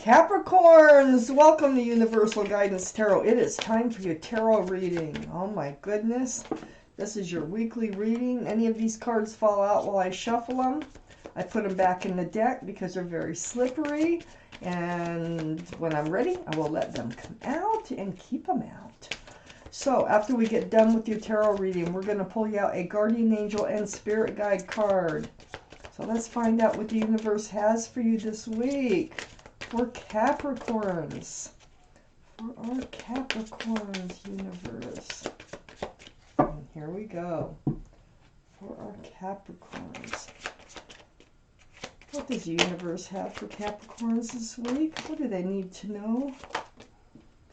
Capricorns, welcome to Universal Guidance Tarot. It is time for your tarot reading. Oh my goodness. This is your weekly reading. Any of these cards fall out while I shuffle them, I put them back in the deck because they're very slippery. And when I'm ready, I will let them come out and keep them out. So after we get done with your tarot reading, we're going to pull you out a guardian angel and spirit guide card. So let's find out what the universe has for you this week. For Capricorns. For our Capricorns, universe. And here we go. For our Capricorns. What does the universe have for Capricorns this week? What do they need to know?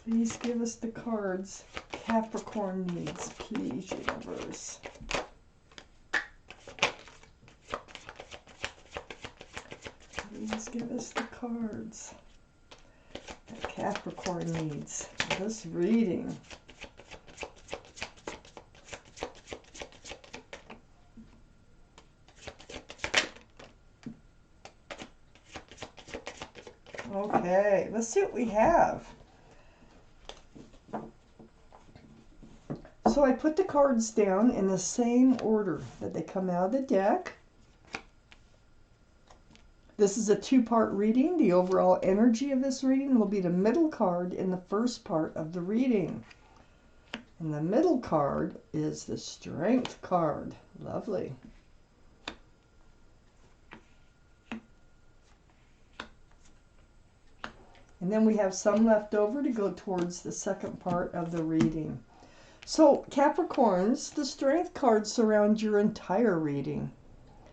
Please give us the cards Capricorn needs, please, universe. Please give us the cards that Capricorn needs for this reading. Okay, let's see what we have. So I put the cards down in the same order that they come out of the deck. This is a two-part reading. The overall energy of this reading will be the middle card in the first part of the reading. And the middle card is the Strength card. Lovely. And then we have some left over to go towards the second part of the reading. So, Capricorns, the Strength cards surround your entire reading.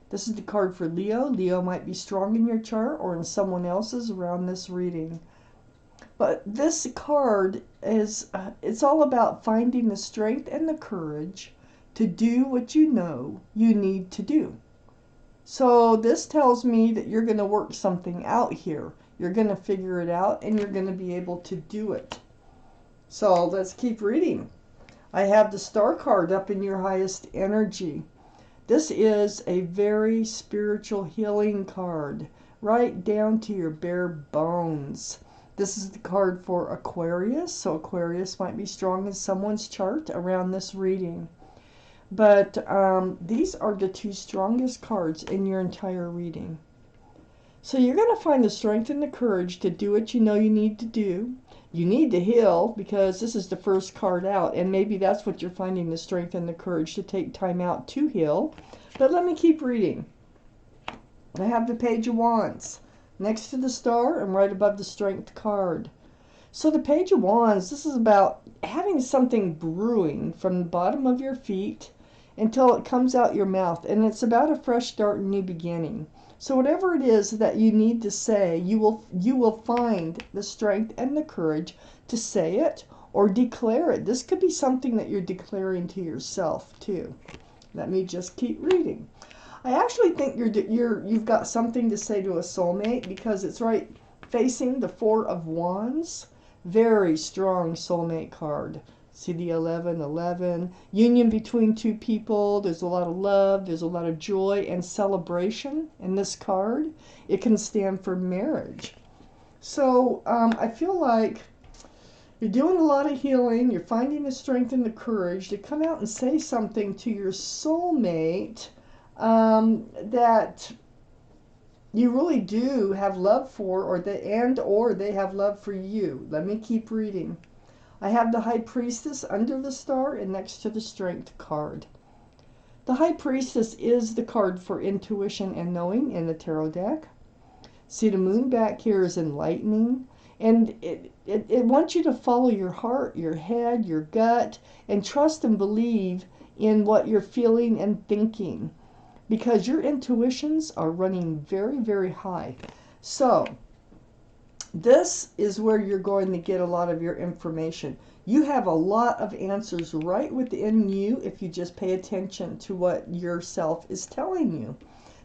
This is the card for Leo. Leo might be strong in your chart or in someone else's around this reading. But this card is, it's all about finding the strength and the courage to do what you know you need to do. So this tells me that you're going to work something out here. You're going to figure it out and you're going to be able to do it. So let's keep reading. I have the Star card up in your highest energy. This is a very spiritual healing card, right down to your bare bones. This is the card for Aquarius, so Aquarius might be strong in someone's chart around this reading. But these are the two strongest cards in your entire reading. So you're going to find the strength and the courage to do what you know you need to do. You need to heal because this is the first card out, and maybe that's what you're finding, the strength and the courage to take time out to heal. But let me keep reading. I have the Page of Wands next to the Star and right above the Strength card. So the Page of Wands, this is about having something brewing from the bottom of your feet until it comes out your mouth, and it's about a fresh start and new beginning. So whatever it is that you need to say, you will find the strength and the courage to say it or declare it. This could be something that you're declaring to yourself too. Let me just keep reading. I actually think you've got something to say to a soulmate because it's right facing the Four of Wands. Very strong soulmate card. See the 11, union between two people. There's a lot of love, there's a lot of joy and celebration in this card. It can stand for marriage. So I feel like you're doing a lot of healing. You're finding the strength and the courage to come out and say something to your soulmate that you really do have love for, or they have love for you. Let me keep reading. I have the High Priestess under the Star and next to the Strength card. The High Priestess is the card for intuition and knowing in the tarot deck. See, the Moon back here is enlightening, and it wants you to follow your heart, your head, your gut, and trust and believe in what you're feeling and thinking, because your intuitions are running very, very high. So this is where you're going to get a lot of your information. You have a lot of answers right within you if you just pay attention to what yourself is telling you.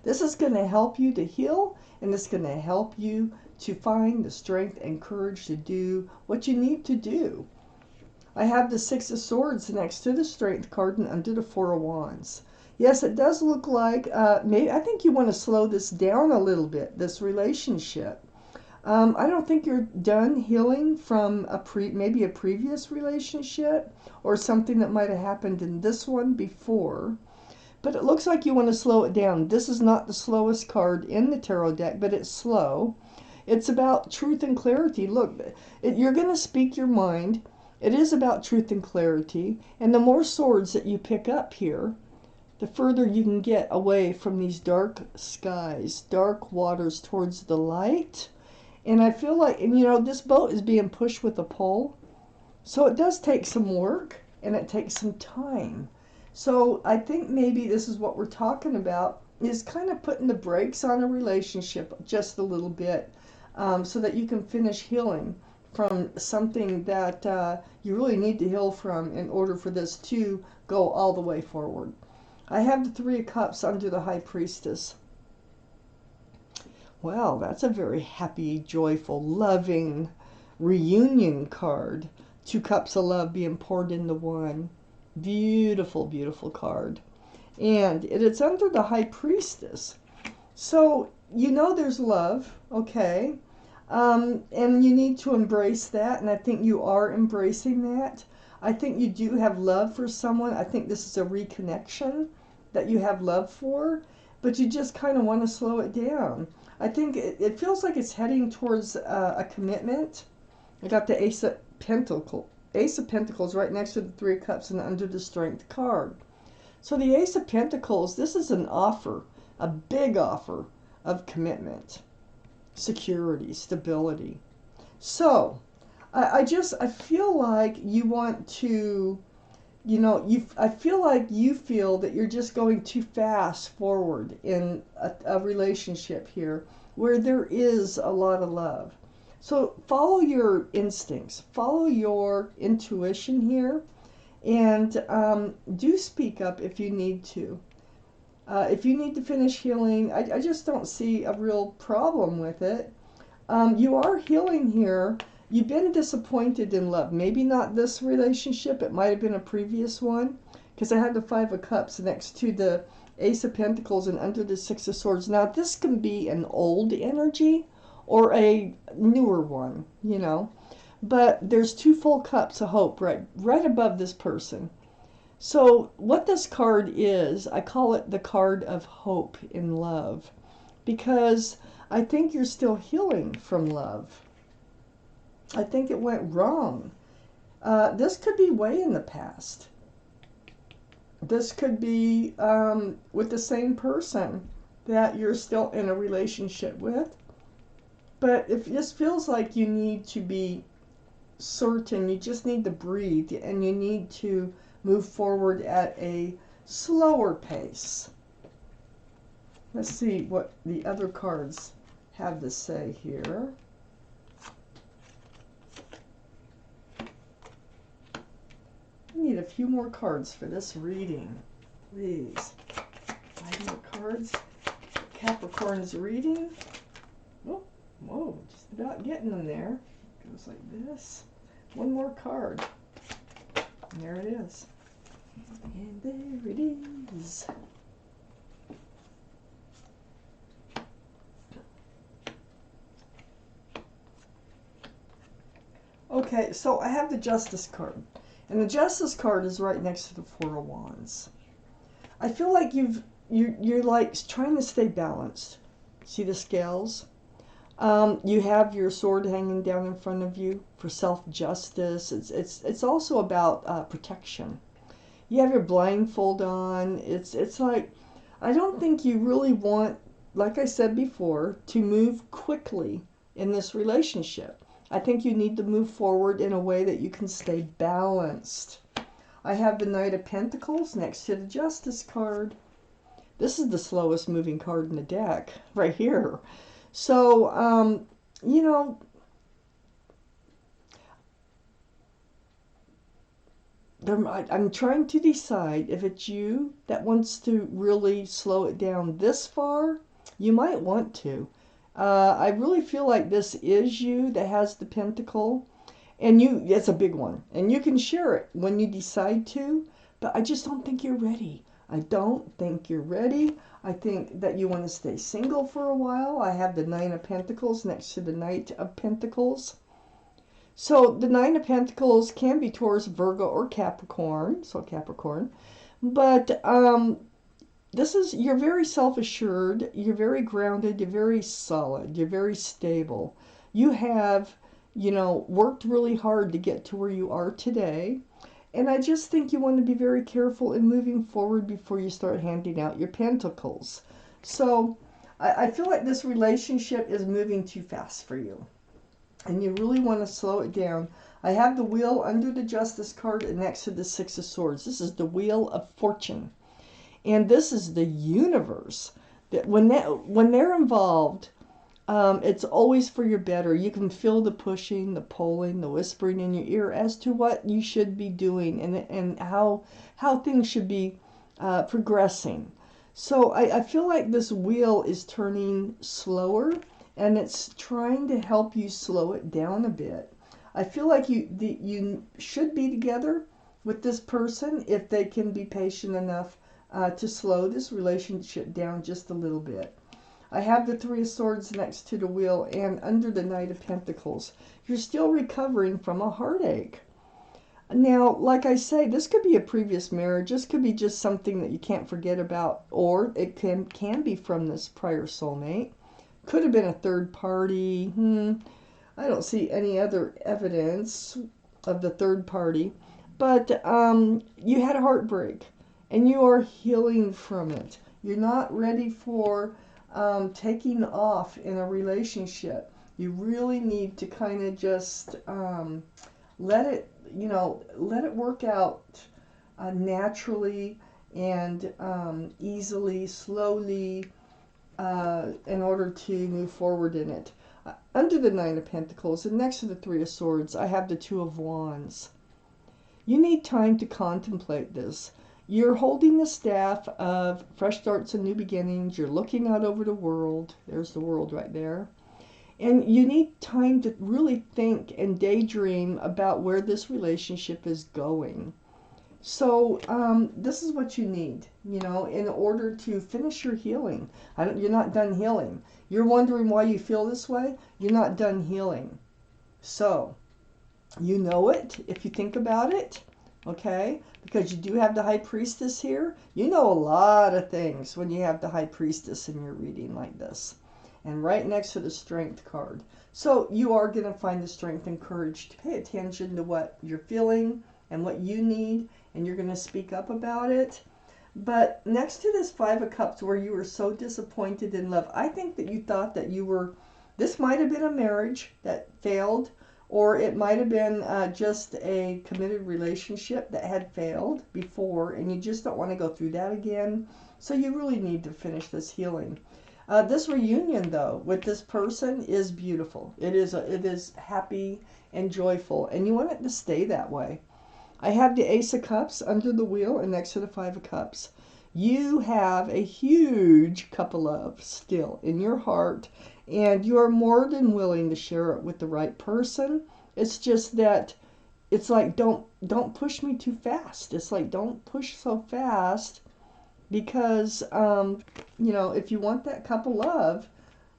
This is going to help you to heal, and it's going to help you to find the strength and courage to do what you need to do. I have the Six of Swords next to the Strength card and under the Four of Wands. Yes, it does look like, maybe I think you want to slow this down a little bit, this relationship. I don't think you're done healing from maybe a previous relationship or something that might have happened in this one before. But it looks like you want to slow it down. This is not the slowest card in the tarot deck, but it's slow. It's about truth and clarity. Look, you're going to speak your mind. It is about truth and clarity. And the more swords that you pick up here, the further you can get away from these dark skies, dark waters towards the light. And I feel like, and you know, this boat is being pushed with a pole. So it does take some work and it takes some time. So I think maybe this is what we're talking about, is kind of putting the brakes on a relationship just a little bit, so that you can finish healing from something that you really need to heal from in order for this to go all the way forward. I have the Three of Cups under the High Priestess. Well, that's a very happy, joyful, loving reunion card. Two cups of love being poured into one. Beautiful, beautiful card. And it's under the High Priestess. So, you know there's love, okay? And you need to embrace that, and I think you are embracing that. I think you do have love for someone. I think this is a reconnection that you have love for, but you just kind of want to slow it down. I think it feels like it's heading towards a commitment. I got the Ace of Pentacles. Ace of Pentacles right next to the Three of Cups and under the Strength card. So the Ace of Pentacles, this is an offer, a big offer of commitment, security, stability. So I feel like you want to, you know, I feel like you feel that you're just going too fast forward in a relationship here where there is a lot of love. So follow your instincts, follow your intuition here, and do speak up if you need to. If you need to finish healing, I just don't see a real problem with it. You are healing here. You've been disappointed in love. Maybe not this relationship. It might have been a previous one, because I had the Five of Cups next to the Ace of Pentacles and under the Six of Swords. Now, this can be an old energy or a newer one, you know. But there's two full cups of hope right above this person. So what this card is, I call it the card of hope in love, because I think you're still healing from love. I think it went wrong. This could be way in the past. This could be with the same person that you're still in a relationship with. But if this feels like you need to be certain, you just need to breathe, and you need to move forward at a slower pace. Let's see what the other cards have to say here. I need a few more cards for this reading, please. 5 more cards. Capricorn's reading. Oh, whoa, just about getting them there. Goes like this. One more card. And there it is. And there it is. Okay, so I have the Justice card. And the Justice card is right next to the Four of Wands. I feel like you're like trying to stay balanced. See the scales? You have your sword hanging down in front of you for self-justice. It's also about protection. You have your blindfold on. It's like, I don't think you really want, like I said before, to move quickly in this relationship. I think you need to move forward in a way that you can stay balanced. I have the Knight of Pentacles next to the Justice card. This is the slowest moving card in the deck, right here. So, you know, I'm trying to decide if it's you that wants to really slow it down this far. You might want to. I really feel like this is you that has the pentacle, and it's a big one, and you can share it when you decide to, but I just don't think you're ready. I don't think you're ready. I think that you want to stay single for a while. I have the Nine of Pentacles next to the Knight of Pentacles. So the Nine of Pentacles can be Taurus, Virgo, or Capricorn. So Capricorn. But you're very self-assured, you're very grounded, you're very solid, you're very stable. You have, worked really hard to get to where you are today. And I just think you want to be very careful in moving forward before you start handing out your pentacles. So I feel like this relationship is moving too fast for you. And you really want to slow it down. I have the Wheel under the Justice card and next to the Six of Swords. This is the Wheel of Fortune. And this is the universe. That when they're involved, it's always for your better. You can feel the pushing, the pulling, the whispering in your ear as to what you should be doing and how things should be progressing. So I feel like this wheel is turning slower, and it's trying to help you slow it down a bit. I feel like you should be together with this person if they can be patient enough to slow this relationship down just a little bit. I have the Three of Swords next to the wheel and under the Knight of Pentacles. You're still recovering from a heartache. Now, like I say, this could be a previous marriage. This could be just something that you can't forget about, or it can be from this prior soulmate. Could have been a third party. I don't see any other evidence of the third party. But you had a heartbreak, and you are healing from it. You're not ready for taking off in a relationship. You really need to kind of just let it work out naturally and easily, slowly, in order to move forward in it. Under the Nine of Pentacles and next to the Three of Swords, I have the Two of Wands. You need time to contemplate this. You're holding the staff of fresh starts and new beginnings. You're looking out over the world. There's the world right there. And you need time to really think and daydream about where this relationship is going. So this is what you need, in order to finish your healing. You're not done healing. You're wondering why you feel this way. You're not done healing. So you know it if you think about it. Okay, because you do have the High Priestess here. You know a lot of things when you have the High Priestess in your reading like this. And right next to the Strength card. So you are going to find the strength and courage to pay attention to what you're feeling and what you need. And you're going to speak up about it. But next to this Five of Cups where you were so disappointed in love, I think that you thought that this might have been a marriage that failed. Or it might have been just a committed relationship that had failed before, and you just don't want to go through that again. So you really need to finish this healing. This reunion, though, with this person is beautiful. It is happy and joyful, and you want it to stay that way. I have the Ace of Cups under the wheel and next to the Five of Cups. You have a huge cup of love still in your heart, and you are more than willing to share it with the right person. It's just that it's like, don't push me too fast. It's like, don't push so fast, because if you want that cup of love,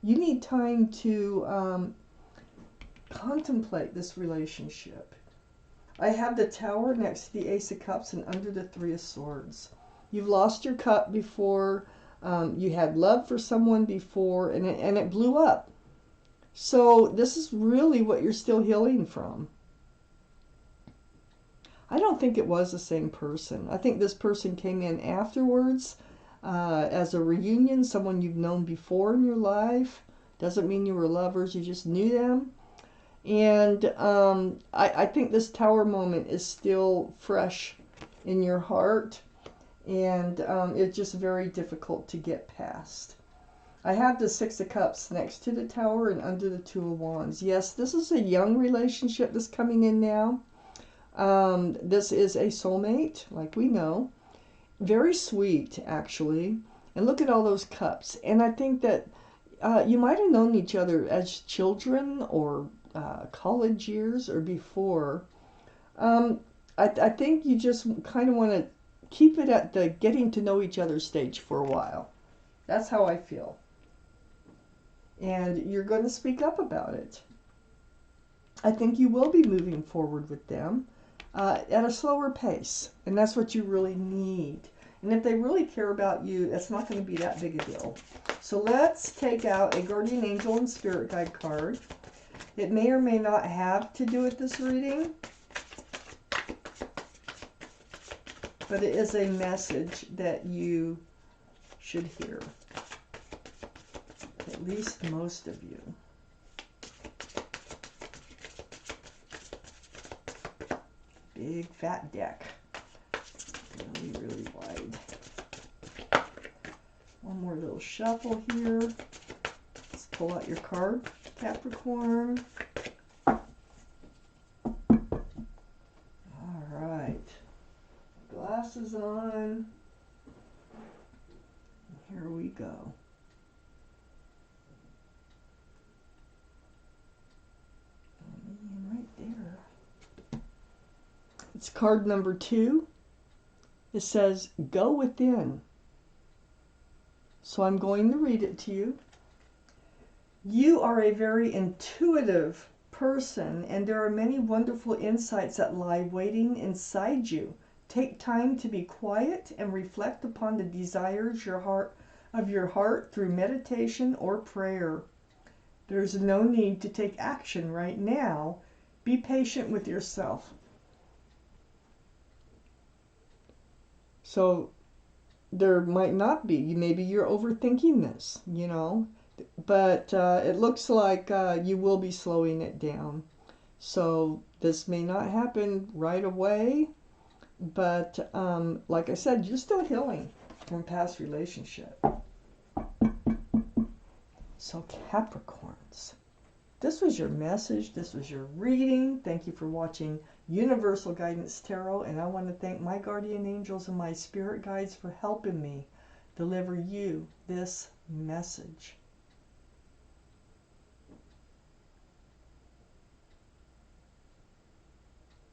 you need time to contemplate this relationship. I have the Tower next to the Ace of Cups and under the Three of Swords. You've lost your cup before. You had love for someone before, and it blew up. So this is really what you're still healing from. I don't think it was the same person. I think this person came in afterwards as a reunion, someone you've known before in your life. Doesn't mean you were lovers, you just knew them. And I think this Tower moment is still fresh in your heart. And it's just very difficult to get past. I have the Six of Cups next to the Tower and under the Two of Wands. Yes, this is a young relationship that's coming in now. This is a soulmate, like we know. Very sweet, actually. And look at all those cups. And I think that you might have known each other as children or college years or before. I think you just kind of want to keep it at the getting to know each other stage for a while. That's how I feel. And you're going to speak up about it. I think you will be moving forward with them at a slower pace. And that's what you really need. And if they really care about you, that's not going to be that big a deal. So let's take out a guardian angel and spirit guide card. It may or may not have to do with this reading, but it is a message that you should hear. At least most of you. Big fat deck. Really, really wide. One more little shuffle here. Let's pull out your card, Capricorn. All right. Glasses on. Here we go. Right there. It's card number 2. It says, go within. So I'm going to read it to you. You are a very intuitive person, and there are many wonderful insights that lie waiting inside you. Take time to be quiet and reflect upon the desires of your heart through meditation or prayer. There's no need to take action right now. Be patient with yourself. So there might not be. Maybe you're overthinking this, you know. But it looks like you will be slowing it down. So this may not happen right away. But like I said, you're still healing from past relationship. So Capricorns, this was your message. This was your reading. Thank you for watching Universal Guidance Tarot, and I want to thank my guardian angels and my spirit guides for helping me deliver you this message.